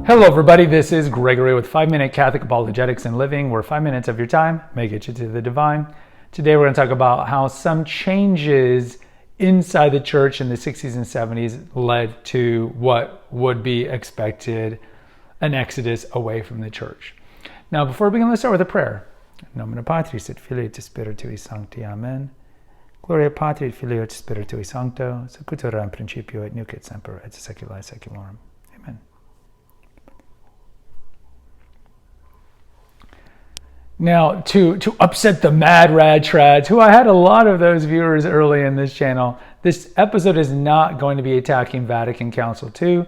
Hello everybody, this is Gregory with 5-Minute Catholic Apologetics and Living, where 5 minutes of your time may get you to the divine. Today we're going to talk about how some changes inside the church in the 60s and 70s led to what would be expected, an exodus away from the church. Now before we begin, let's start with a prayer. In nomine Patris et Filii et Spiritui Sancti. Amen. Gloria Patri et Filio et Spiritui Sancto, sicut ora in principio et nunc et semper et saecula saeculorum. Amen. Now, to upset the mad rad trads, who I had a lot of those viewers early in this channel, this episode is not going to be attacking Vatican Council II.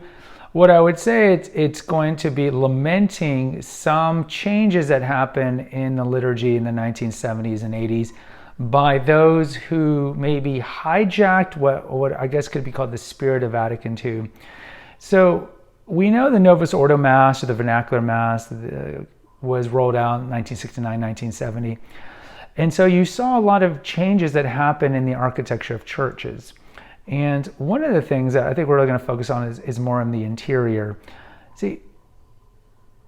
What I would say, it's going to be lamenting some changes that happened in the liturgy in the 1970s and 80s by those who maybe hijacked what I guess could be called the spirit of Vatican II. So we know the Novus Ordo Mass, or the vernacular Mass, was rolled out in 1969, 1970. And so you saw a lot of changes that happened in the architecture of churches. And one of the things that I think we're really going to focus on is more in the interior. See,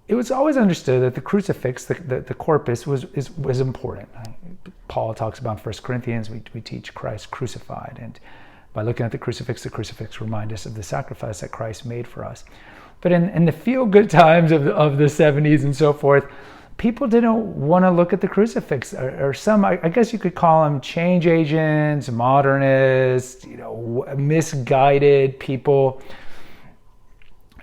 it was always understood that the crucifix, the corpus, was important. Paul talks about in 1 Corinthians, we teach Christ crucified. And by looking at the crucifix reminds us of the sacrifice that Christ made for us. But in the feel-good times of the 70s and so forth, people didn't want to look at the crucifix, or some, I guess you could call them change agents, modernists, misguided people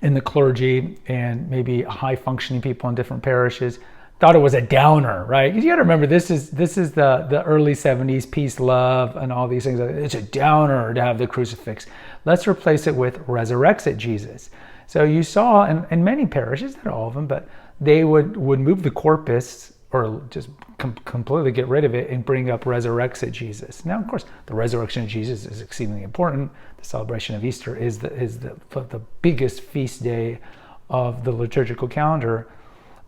in the clergy and maybe high-functioning people in different parishes thought it was a downer, right? You got to remember, this is the early 70s, peace, love, and all these things. It's a downer to have the crucifix. Let's replace it with resurrected Jesus. So you saw in many parishes, not all of them, but they would move the corpus or just completely get rid of it and bring up resurrected Jesus. Now, of course, the resurrection of Jesus is exceedingly important. The celebration of Easter is the biggest feast day of the liturgical calendar.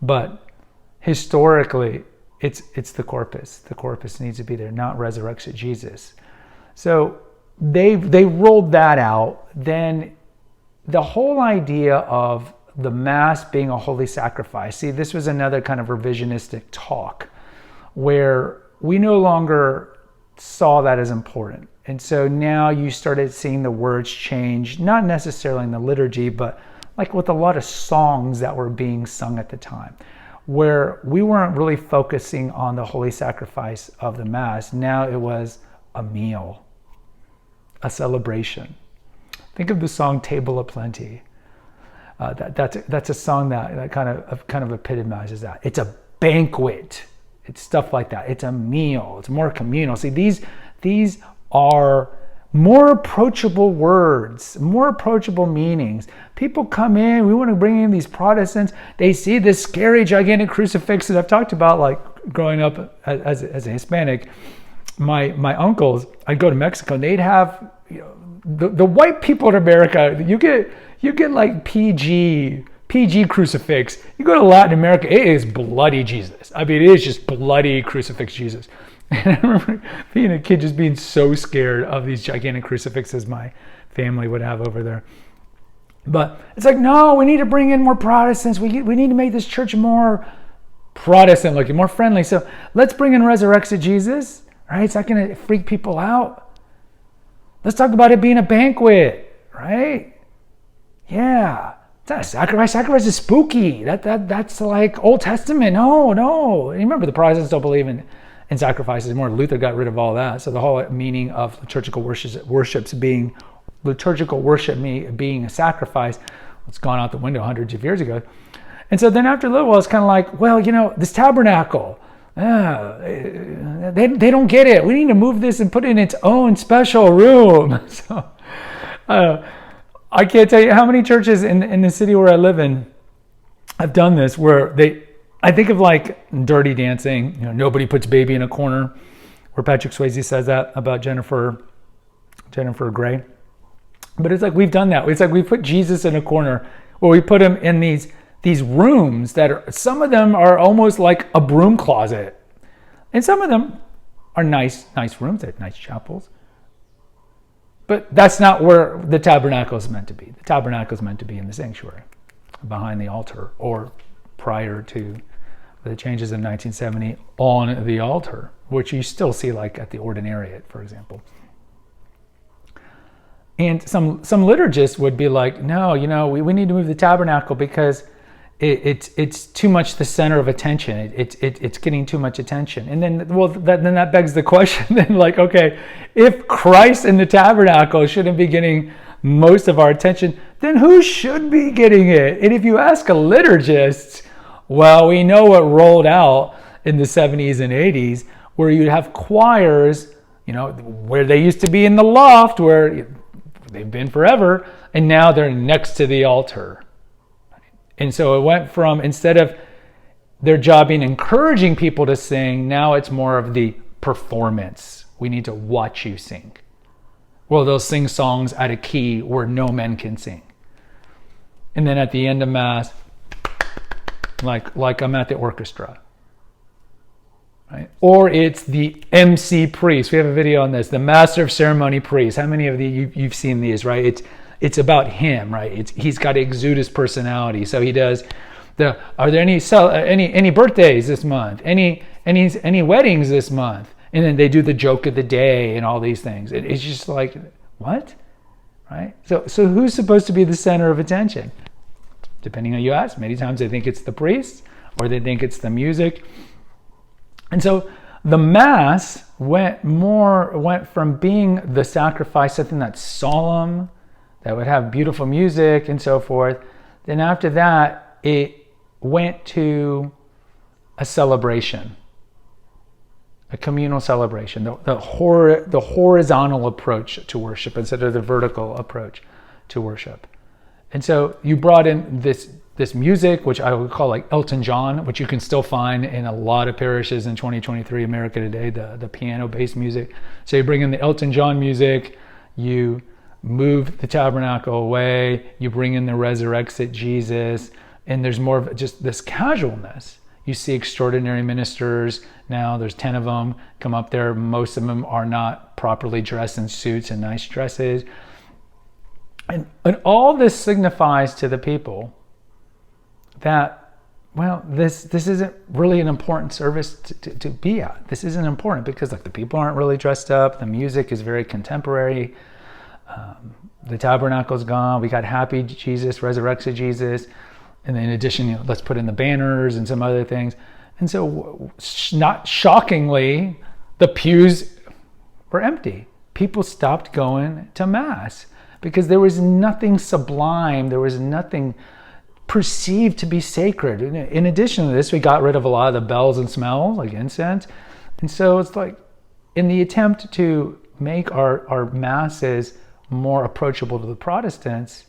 But historically, it's the corpus. The corpus needs to be there, not resurrected Jesus. So they rolled that out. Then the whole idea of the Mass being a holy sacrifice. See, this was another kind of revisionistic talk where we no longer saw that as important. And so now you started seeing the words change, not necessarily in the liturgy, but like with a lot of songs that were being sung at the time, where we weren't really focusing on the holy sacrifice of the Mass. Now it was a meal, a celebration. Think of the song "Table of Plenty." That's a song that kind of epitomizes that. It's a banquet. It's stuff like that. It's a meal. It's more communal. See, these are more approachable words, more approachable meanings. People come in. We want to bring in these Protestants. They see this scary, gigantic crucifix that I've talked about, like growing up as a Hispanic. My uncles, I'd go to Mexico, and they'd have, the white people in America, you get like PG crucifix. You go to Latin America, it is bloody Jesus. I mean, it is just bloody crucifix Jesus. And I remember being a kid just being so scared of these gigantic crucifixes my family would have over there. But it's like, no, we need to bring in more Protestants. We need to make this church more Protestant looking, more friendly. So let's bring in resurrected Jesus, right? It's not going to freak people out. Let's talk about it being a banquet, right? Yeah. It's not a sacrifice. Sacrifice is spooky. That's like Old Testament. No. And remember, the Protestants don't believe in sacrifices anymore. Luther got rid of all that. So the whole meaning of liturgical worship being a sacrifice, it's gone out the window hundreds of years ago. And so then after a little while, it's kind of like, well, this tabernacle, they don't get it. We need to move this and put it in its own special room. So I can't tell you how many churches in the city where I live in have done this, where I think of like Dirty Dancing, nobody puts baby in a corner, where Patrick Swayze says that about Jennifer Grey. But it's like we've done that. It's like we put Jesus in a corner, where we put him in these rooms that some of them are almost like a broom closet. And some of them are nice rooms, they're nice chapels. But that's not where the tabernacle is meant to be. The tabernacle is meant to be in the sanctuary. behind the altar, or prior to the changes in 1970 on the altar, which you still see like at the ordinariate, for example. And some liturgists would be like, no, we need to move the tabernacle because it's too much the center of attention. It's getting too much attention. And then, then that begs the question, then like, okay, if Christ in the tabernacle shouldn't be getting most of our attention, then who should be getting it? And if you ask a liturgist, well, we know what rolled out in the 70s and 80s, where you'd have choirs, where they used to be in the loft, where they've been forever, and now they're next to the altar. And so it went from, instead of their job being encouraging people to sing, now it's more of the performance. We need to watch you sing. Well, they'll sing songs at a key where no men can sing. And then at the end of Mass, like I'm at the orchestra. Right? Or it's the MC priest. We have a video on this, the master of ceremony priest. How many of you've seen these, right? It's about him, right? He's got to exude his personality. So he does are there any birthdays this month? Any weddings this month? And then they do the joke of the day and all these things. It's just like, what? Right? So who's supposed to be the center of attention? Depending on who you ask. Many times they think it's the priest, or they think it's the music. And so the Mass went from being the sacrifice, something that's solemn, that would have beautiful music and so forth. Then after that, it went to a celebration, a communal celebration, the horizontal approach to worship instead of the vertical approach to worship. And so you brought in this music, which I would call like Elton John, which you can still find in a lot of parishes in 2023 America today, the piano-based music. So you bring in the Elton John music, you move the tabernacle away, you bring in the resurrected Jesus, and there's more of just this casualness. You see extraordinary ministers now, there's 10 of them come up there. Most of them are not properly dressed in suits and nice dresses. And all this signifies to the people that, well, this isn't really an important service to be at. This isn't important because the people aren't really dressed up. The music is very contemporary. The tabernacle's gone. We got happy Jesus, resurrected Jesus. And then in addition, let's put in the banners and some other things. And so not shockingly, the pews were empty. People stopped going to Mass because there was nothing sublime. There was nothing perceived to be sacred. In addition to this, we got rid of a lot of the bells and smells, like incense. And so it's like, in the attempt to make our Masses more approachable to the Protestants,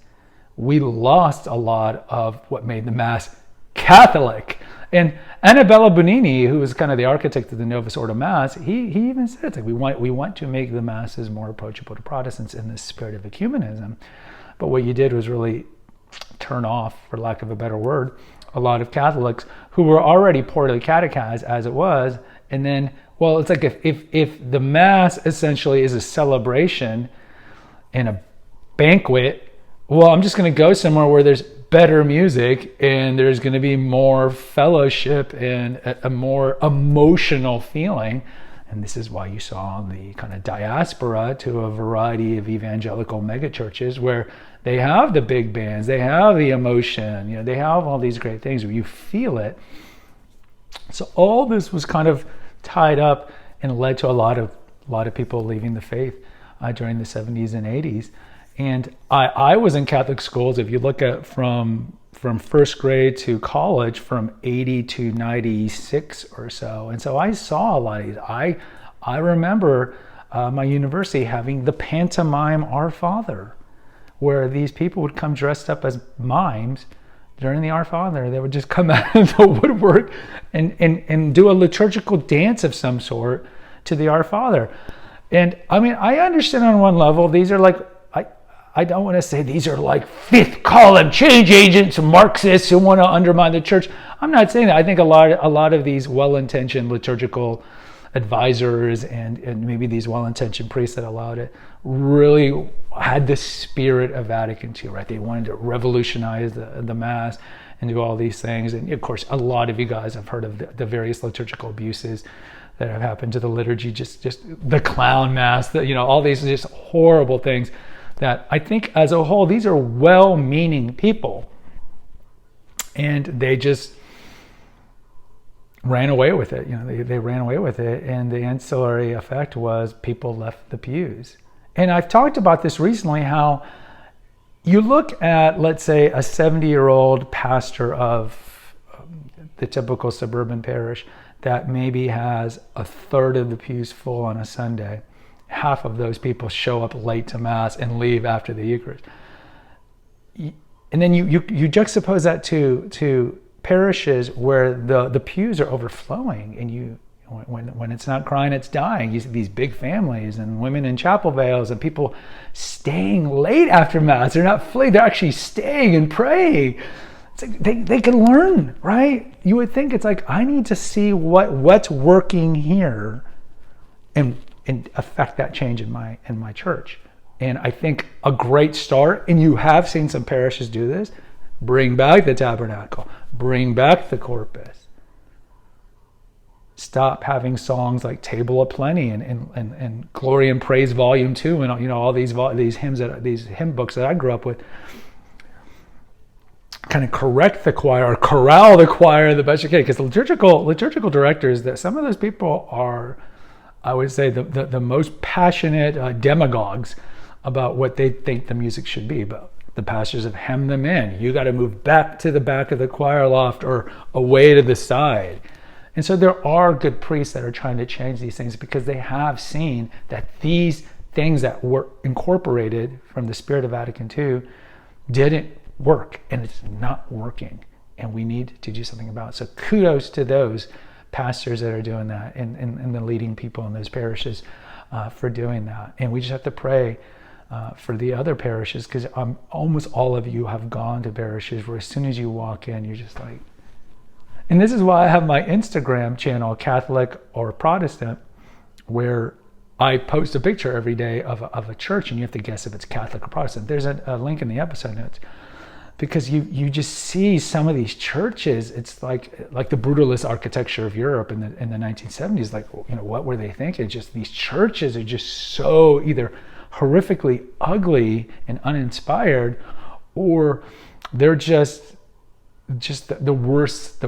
we lost a lot of what made the Mass Catholic. And Annabella Bonini, who was kind of the architect of the Novus Ordo Mass, he even said that we want to make the Masses more approachable to Protestants in the spirit of ecumenism. But what you did was really turn off, for lack of a better word, a lot of Catholics who were already poorly catechized as it was. And then, well, it's like if the Mass essentially is a celebration and a banquet, well, I'm just going to go somewhere where there's better music and there's going to be more fellowship and a more emotional feeling. And this is why you saw the kind of diaspora to a variety of evangelical megachurches where they have the big bands, they have the emotion, they have all these great things where you feel it. So all this was kind of tied up and led to a lot of people leaving the faith during the 70s and 80s. And I was in Catholic schools, if you look at from first grade to college, from 80 to 96 or so. And so I saw a lot of these. I remember my university having the pantomime Our Father, where these people would come dressed up as mimes during the Our Father. They would just come out of the woodwork and do a liturgical dance of some sort to the Our Father. And I mean, I understand on one level, these are like, I don't want to say these are like fifth column change agents, Marxists who want to undermine the church. I'm not saying that. I think a lot of these well-intentioned liturgical advisors and maybe these well-intentioned priests that allowed it really had the spirit of Vatican II, right? They wanted to revolutionize the Mass and do all these things. And of course, a lot of you guys have heard of the various liturgical abuses that have happened to the liturgy, just the clown Mass, all these just horrible things that I think as a whole, these are well-meaning people. And they just ran away with it. They ran away with it. And the ancillary effect was people left the pews. And I've talked about this recently, how you look at, let's say, a 70-year-old pastor of the typical suburban parish that maybe has a third of the pews full on a Sunday. Half of those people show up late to Mass and leave after the Eucharist. And then you juxtapose that to parishes where the pews are overflowing, and when it's not crying, it's dying. You see these big families and women in chapel veils and people staying late after Mass. They're not fleeing, they're actually staying and praying. It's like they can learn, right? You would think it's like, I need to see what's working here and affect that change in my church. And I think a great start, and you have seen some parishes do this, bring back the tabernacle, bring back the corpus. Stop having songs like Table of Plenty and Glory and Praise Volume 2 and all these hymns, these hymn books that I grew up with. Kind of correct the choir or corral the choir the best you can, because liturgical directors, that some of those people are, I would say, the most passionate demagogues about what they think the music should be. But the pastors have hemmed them in. You got to move back to the back of the choir loft or away to the side. And so there are good priests that are trying to change these things, because they have seen that these things that were incorporated from the spirit of Vatican II didn't work, and it's not working, and we need to do something about it. So kudos to those pastors that are doing that and the leading people in those parishes for doing that. And we just have to pray for the other parishes, because almost all of you have gone to parishes where as soon as you walk in, you're just like, and this is why I have my Instagram channel, Catholic or Protestant, where I post a picture every day of a church, and you have to guess if it's Catholic or Protestant. There's a link in the episode notes, because you just see some of these churches. It's like the brutalist architecture of Europe in the 1970s. Like, what were they thinking? Just these churches are just so either horrifically ugly and uninspired, or they're just the worst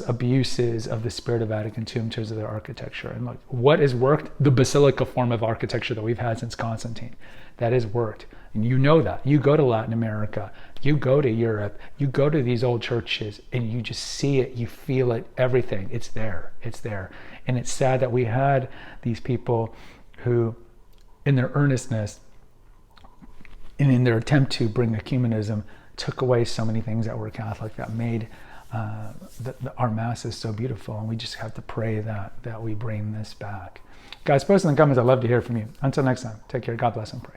abuses of the spirit of Vatican II in terms of their architecture. And like, what has worked? The basilica form of architecture that we've had since Constantine. That has worked. And you know that. You go to Latin America, you go to Europe, you go to these old churches, and you just see it, you feel it, everything. It's there. And it's sad that we had these people who, in their earnestness and in their attempt to bring ecumenism, took away so many things that were Catholic, that made our masses so beautiful. And we just have to pray that we bring this back. Guys, post in the comments. I'd love to hear from you. Until next time, take care. God bless and pray.